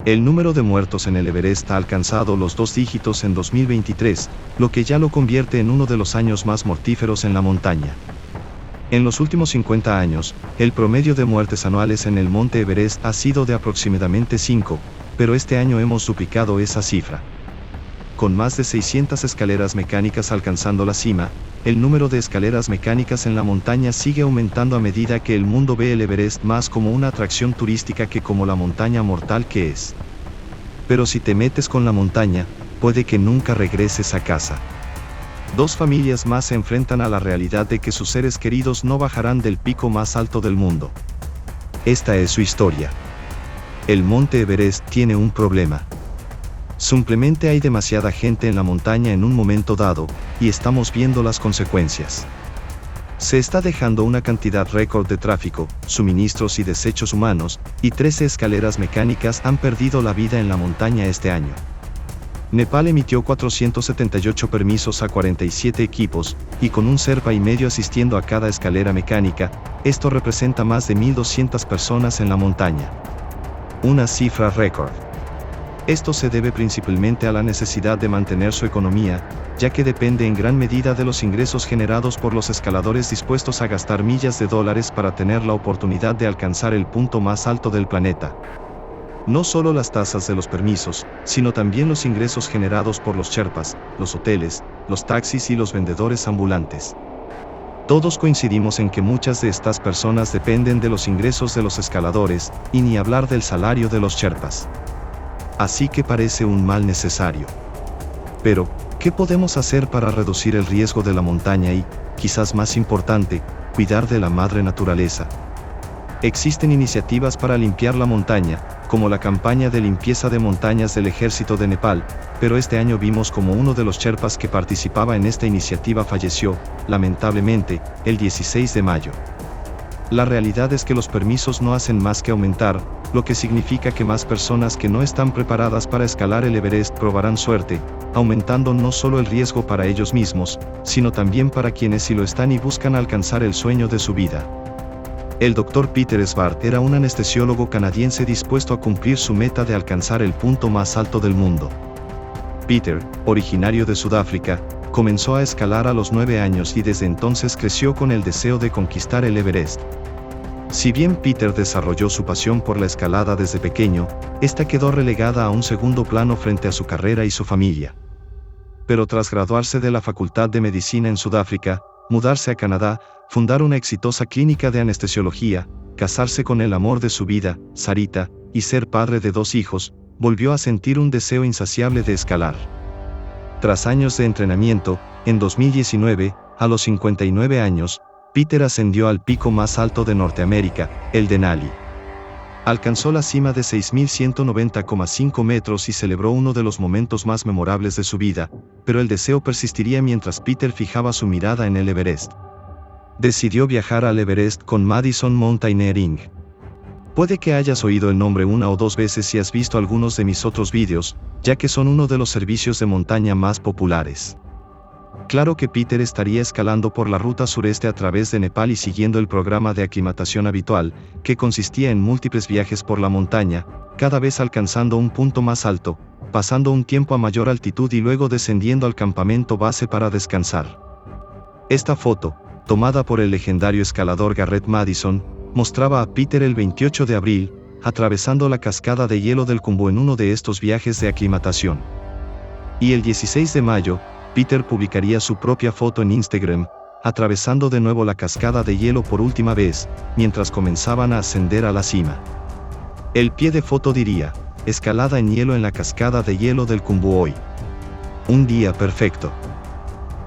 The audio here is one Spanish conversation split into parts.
El número de muertos en el Everest ha alcanzado los 2 dígitos en 2023, lo que ya lo convierte en uno de los años más mortíferos en la montaña. En los últimos 50 años, el promedio de muertes anuales en el monte Everest ha sido de aproximadamente 5, pero este año hemos duplicado esa cifra. Con más de 600 escaleras mecánicas alcanzando la cima, el número de escaleras mecánicas en la montaña sigue aumentando a medida que el mundo ve el Everest más como una atracción turística que como la montaña mortal que es. Pero si te metes con la montaña, puede que nunca regreses a casa. 2 familias más se enfrentan a la realidad de que sus seres queridos no bajarán del pico más alto del mundo. Esta es su historia. El monte Everest tiene un problema. Simplemente hay demasiada gente en la montaña en un momento dado, y estamos viendo las consecuencias. Se está dejando una cantidad récord de tráfico, suministros y desechos humanos, y 13 escaleras mecánicas han perdido la vida en la montaña este año. Nepal emitió 478 permisos a 47 equipos, y con un Sherpa y medio asistiendo a cada escalera mecánica, esto representa más de 1.200 personas en la montaña. Una cifra récord. Esto se debe principalmente a la necesidad de mantener su economía, ya que depende en gran medida de los ingresos generados por los escaladores dispuestos a gastar millas de dólares para tener la oportunidad de alcanzar el punto más alto del planeta. No solo las tasas de los permisos, sino también los ingresos generados por los Sherpas, los hoteles, los taxis y los vendedores ambulantes. Todos coincidimos en que muchas de estas personas dependen de los ingresos de los escaladores, y ni hablar del salario de los Sherpas. Así que parece un mal necesario. Pero, ¿qué podemos hacer para reducir el riesgo de la montaña y, quizás más importante, cuidar de la madre naturaleza? Existen iniciativas para limpiar la montaña, como la campaña de limpieza de montañas del ejército de Nepal, pero este año vimos como uno de los Sherpas que participaba en esta iniciativa falleció, lamentablemente, el 16 de mayo. La realidad es que los permisos no hacen más que aumentar, lo que significa que más personas que no están preparadas para escalar el Everest probarán suerte, aumentando no solo el riesgo para ellos mismos, sino también para quienes sí lo están y buscan alcanzar el sueño de su vida. El Dr. Peter Svart era un anestesiólogo canadiense dispuesto a cumplir su meta de alcanzar el punto más alto del mundo. Peter, originario de Sudáfrica, comenzó a escalar a los 9 años y desde entonces creció con el deseo de conquistar el Everest. Si bien Peter desarrolló su pasión por la escalada desde pequeño, esta quedó relegada a un segundo plano frente a su carrera y su familia. Pero tras graduarse de la Facultad de Medicina en Sudáfrica, mudarse a Canadá, fundar una exitosa clínica de anestesiología, casarse con el amor de su vida, Sarita, y ser padre de 2 hijos, volvió a sentir un deseo insaciable de escalar. Tras años de entrenamiento, en 2019, a los 59 años, Peter ascendió al pico más alto de Norteamérica, el Denali. Alcanzó la cima de 6.190,5 metros y celebró uno de los momentos más memorables de su vida, pero el deseo persistiría mientras Peter fijaba su mirada en el Everest. Decidió viajar al Everest con Madison Mountaineering. Puede que hayas oído el nombre 1 o 2 veces si has visto algunos de mis otros vídeos, ya que son uno de los servicios de montaña más populares. Claro que Peter estaría escalando por la ruta sureste a través de Nepal y siguiendo el programa de aclimatación habitual, que consistía en múltiples viajes por la montaña, cada vez alcanzando un punto más alto, pasando un tiempo a mayor altitud y luego descendiendo al campamento base para descansar. Esta foto, tomada por el legendario escalador Garrett Madison, mostraba a Peter el 28 de abril, atravesando la cascada de hielo del Khumbu en uno de estos viajes de aclimatación. Y el 16 de mayo, Peter publicaría su propia foto en Instagram, atravesando de nuevo la cascada de hielo por última vez, mientras comenzaban a ascender a la cima. El pie de foto diría, escalada en hielo en la cascada de hielo del Khumbu hoy. Un día perfecto.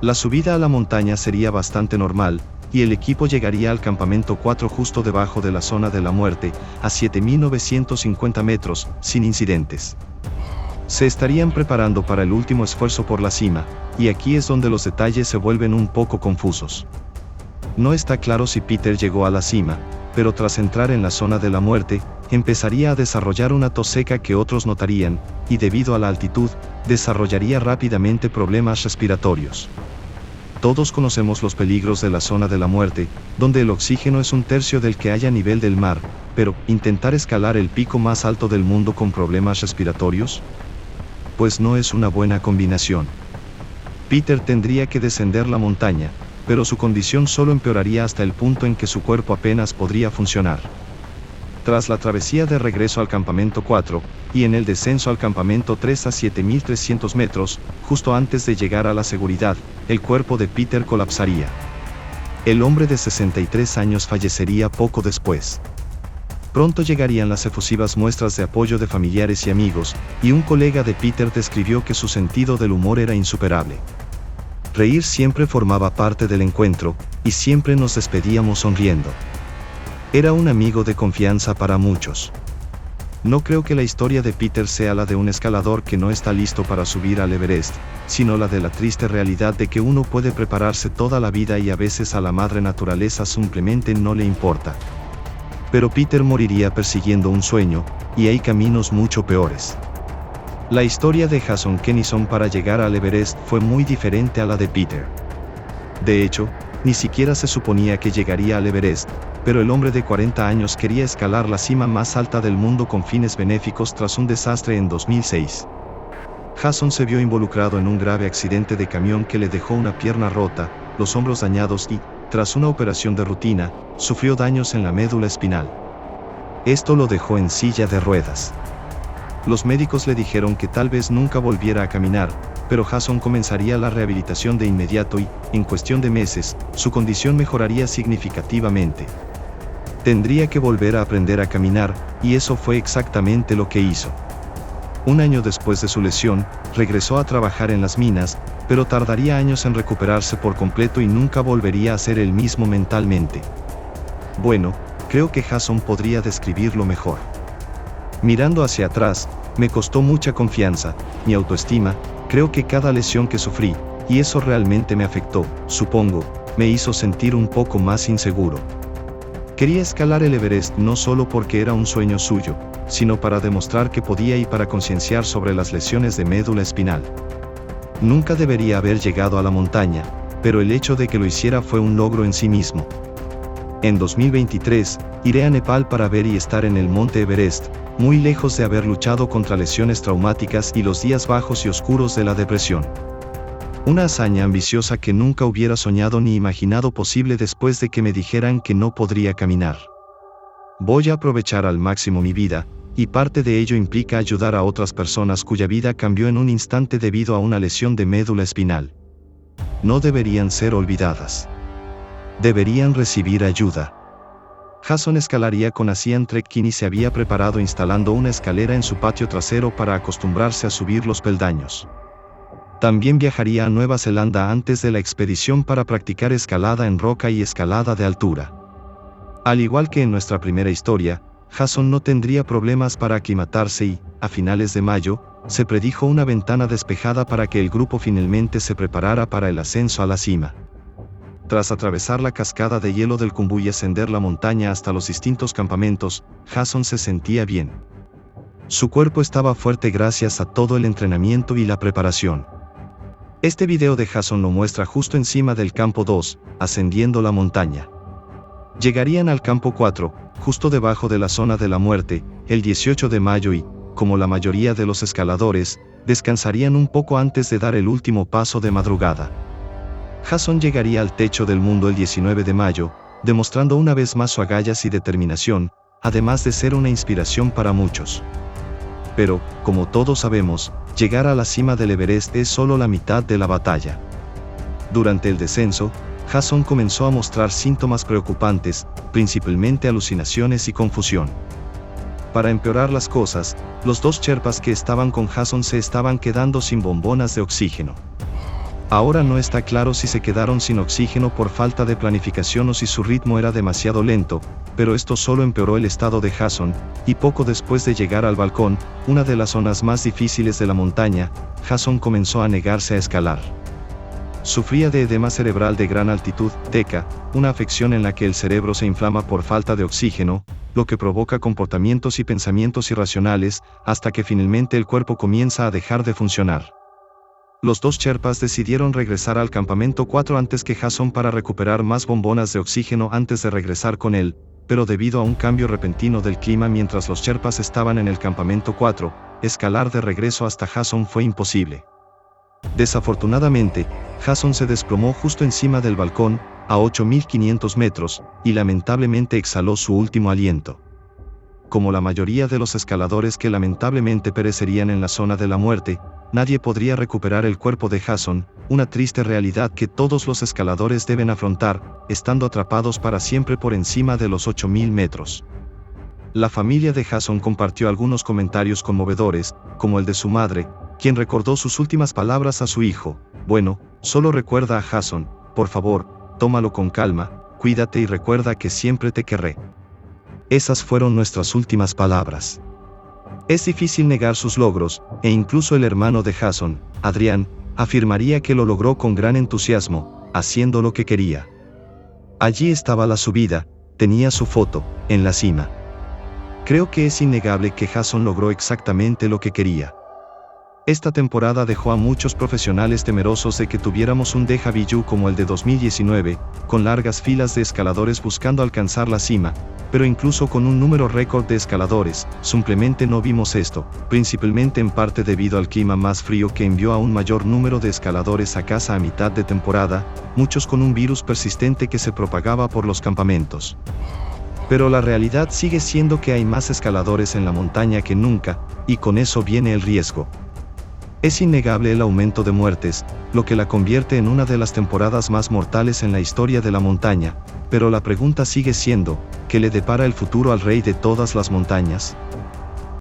La subida a la montaña sería bastante normal, y el equipo llegaría al campamento 4 justo debajo de la zona de la muerte, a 7.950 metros, sin incidentes. Se estarían preparando para el último esfuerzo por la cima, y aquí es donde los detalles se vuelven un poco confusos. No está claro si Peter llegó a la cima, pero tras entrar en la zona de la muerte, empezaría a desarrollar una tos seca que otros notarían, y debido a la altitud, desarrollaría rápidamente problemas respiratorios. Todos conocemos los peligros de la zona de la muerte, donde el oxígeno es un tercio del que hay a nivel del mar, pero ¿intentar escalar el pico más alto del mundo con problemas respiratorios? Pues no es una buena combinación. Peter tendría que descender la montaña, pero su condición solo empeoraría hasta el punto en que su cuerpo apenas podría funcionar. Tras la travesía de regreso al campamento 4, y en el descenso al campamento 3 a 7.300 metros, justo antes de llegar a la seguridad, el cuerpo de Peter colapsaría. El hombre de 63 años fallecería poco después. Pronto llegarían las efusivas muestras de apoyo de familiares y amigos, y un colega de Peter describió que su sentido del humor era insuperable. Reír siempre formaba parte del encuentro, y siempre nos despedíamos sonriendo. Era un amigo de confianza para muchos. No creo que la historia de Peter sea la de un escalador que no está listo para subir al Everest, sino la de la triste realidad de que uno puede prepararse toda la vida y a veces a la madre naturaleza simplemente no le importa. Pero Peter moriría persiguiendo un sueño, y hay caminos mucho peores. La historia de Jason Kennison para llegar al Everest fue muy diferente a la de Peter. De hecho, ni siquiera se suponía que llegaría al Everest, pero el hombre de 40 años quería escalar la cima más alta del mundo con fines benéficos tras un desastre en 2006. Jason se vio involucrado en un grave accidente de camión que le dejó una pierna rota, los hombros dañados y, tras una operación de rutina, sufrió daños en la médula espinal. Esto lo dejó en silla de ruedas. Los médicos le dijeron que tal vez nunca volviera a caminar, pero Jason comenzaría la rehabilitación de inmediato y, en cuestión de meses, su condición mejoraría significativamente. Tendría que volver a aprender a caminar, y eso fue exactamente lo que hizo. Un año después de su lesión, regresó a trabajar en las minas, pero tardaría años en recuperarse por completo y nunca volvería a ser el mismo mentalmente. Bueno, creo que Jason podría describirlo mejor. Mirando hacia atrás, me costó mucha confianza, mi autoestima, creo que cada lesión que sufrí, y eso realmente me afectó, supongo, me hizo sentir un poco más inseguro. Quería escalar el Everest no solo porque era un sueño suyo, sino para demostrar que podía y para concienciar sobre las lesiones de médula espinal. Nunca debería haber llegado a la montaña, pero el hecho de que lo hiciera fue un logro en sí mismo. En 2023, iré a Nepal para ver y estar en el monte Everest, muy lejos de haber luchado contra lesiones traumáticas y los días bajos y oscuros de la depresión. Una hazaña ambiciosa que nunca hubiera soñado ni imaginado posible después de que me dijeran que no podría caminar. Voy a aprovechar al máximo mi vida, y parte de ello implica ayudar a otras personas cuya vida cambió en un instante debido a una lesión de médula espinal. No deberían ser olvidadas. Deberían recibir ayuda. Jason escalaría con Asian Trekking y se había preparado instalando una escalera en su patio trasero para acostumbrarse a subir los peldaños. También viajaría a Nueva Zelanda antes de la expedición para practicar escalada en roca y escalada de altura. Al igual que en nuestra primera historia, Jason no tendría problemas para aclimatarse y, a finales de mayo, se predijo una ventana despejada para que el grupo finalmente se preparara para el ascenso a la cima. Tras atravesar la cascada de hielo del Khumbu y ascender la montaña hasta los distintos campamentos, Jason se sentía bien. Su cuerpo estaba fuerte gracias a todo el entrenamiento y la preparación. Este video de Jason lo muestra justo encima del campo 2, ascendiendo la montaña. Llegarían al campo 4, justo debajo de la zona de la muerte, el 18 de mayo y, como la mayoría de los escaladores, descansarían un poco antes de dar el último paso de madrugada. Jason llegaría al techo del mundo el 19 de mayo, demostrando una vez más su agallas y determinación, además de ser una inspiración para muchos. Pero, como todos sabemos, llegar a la cima del Everest es solo la mitad de la batalla. Durante el descenso, Jason comenzó a mostrar síntomas preocupantes, principalmente alucinaciones y confusión. Para empeorar las cosas, los dos sherpas que estaban con Jason se estaban quedando sin bombonas de oxígeno. Ahora no está claro si se quedaron sin oxígeno por falta de planificación o si su ritmo era demasiado lento, pero esto solo empeoró el estado de Jason, y poco después de llegar al balcón, una de las zonas más difíciles de la montaña, Jason comenzó a negarse a escalar. Sufría de edema cerebral de gran altitud, TECA, una afección en la que el cerebro se inflama por falta de oxígeno, lo que provoca comportamientos y pensamientos irracionales, hasta que finalmente el cuerpo comienza a dejar de funcionar. los dos Sherpas decidieron regresar al campamento 4 antes que Jason para recuperar más bombonas de oxígeno antes de regresar con él, pero debido a un cambio repentino del clima mientras los Sherpas estaban en el campamento 4, escalar de regreso hasta Jason fue imposible. Desafortunadamente, Jason se desplomó justo encima del balcón, a 8.500 metros, y lamentablemente exhaló su último aliento. Como la mayoría de los escaladores que lamentablemente perecerían en la zona de la muerte, nadie podría recuperar el cuerpo de Jason, una triste realidad que todos los escaladores deben afrontar, estando atrapados para siempre por encima de los 8.000 metros. La familia de Jason compartió algunos comentarios conmovedores, como el de su madre, quien recordó sus últimas palabras a su hijo: bueno, solo recuerda a Jason, por favor, tómalo con calma, cuídate y recuerda que siempre te querré. Esas fueron nuestras últimas palabras. Es difícil negar sus logros, e incluso el hermano de Jason, Adrián, afirmaría que lo logró con gran entusiasmo, haciendo lo que quería. Allí estaba la subida, tenía su foto, en la cima. Creo que es innegable que Jason logró exactamente lo que quería. Esta temporada dejó a muchos profesionales temerosos de que tuviéramos un déjà vu como el de 2019, con largas filas de escaladores buscando alcanzar la cima, pero incluso con un número récord de escaladores, simplemente no vimos esto, principalmente en parte debido al clima más frío que envió a un mayor número de escaladores a casa a mitad de temporada, muchos con un virus persistente que se propagaba por los campamentos. Pero la realidad sigue siendo que hay más escaladores en la montaña que nunca, y con eso viene el riesgo. Es innegable el aumento de muertes, lo que la convierte en una de las temporadas más mortales en la historia de la montaña, pero la pregunta sigue siendo, ¿qué le depara el futuro al rey de todas las montañas?